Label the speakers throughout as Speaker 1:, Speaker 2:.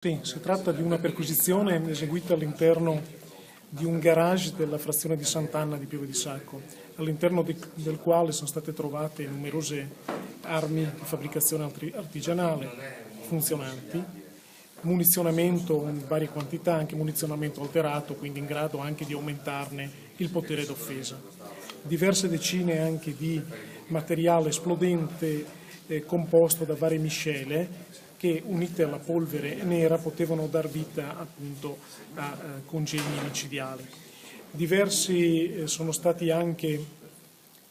Speaker 1: Sì, si tratta di una perquisizione eseguita all'interno di un garage della frazione di Sant'Anna di Pieve di Sacco, all'interno del quale sono state trovate numerose armi di fabbricazione artigianale funzionanti, munizionamento in varie quantità, anche munizionamento alterato, quindi in grado anche di aumentarne il potere d'offesa. Diverse decine anche di materiale esplodente composto da varie miscele che unite alla polvere nera potevano dar vita appunto a congegni micidiali. Diversi sono stati anche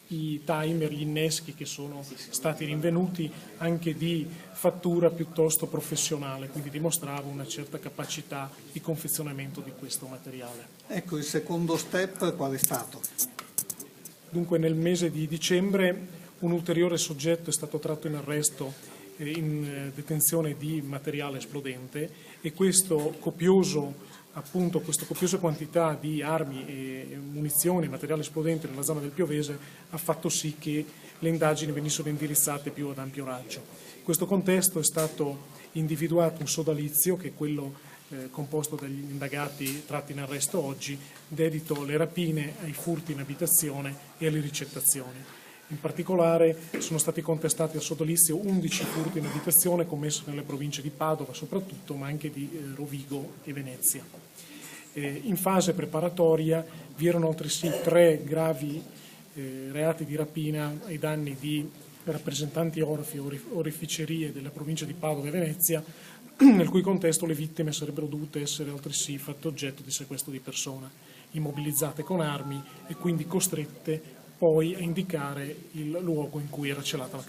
Speaker 1: i timer, gli inneschi che sono stati rinvenuti anche di fattura piuttosto professionale, quindi dimostrava una certa capacità di confezionamento di questo materiale.
Speaker 2: Ecco, il secondo step qual è stato?
Speaker 1: Dunque nel mese di dicembre un ulteriore soggetto è stato tratto in arresto in detenzione di materiale esplodente e questa copiosa quantità di armi e munizioni, materiale esplodente nella zona del Piovese ha fatto sì che le indagini venissero indirizzate più ad ampio raggio. In questo contesto è stato individuato un sodalizio, che è quello composto dagli indagati tratti in arresto oggi, dedito alle rapine, ai furti in abitazione e alle ricettazioni. In particolare sono stati contestati al sodalizio 11 furti in abitazione commessi nelle province di Padova soprattutto, ma anche di Rovigo e Venezia. In fase preparatoria vi erano altresì 3 gravi reati di rapina ai danni di rappresentanti orfi o oreficerie della provincia di Padova e Venezia, nel cui contesto le vittime sarebbero dovute essere altresì fatte oggetto di sequestro di persona, immobilizzate con armi e quindi costrette poi a indicare il luogo in cui era celata la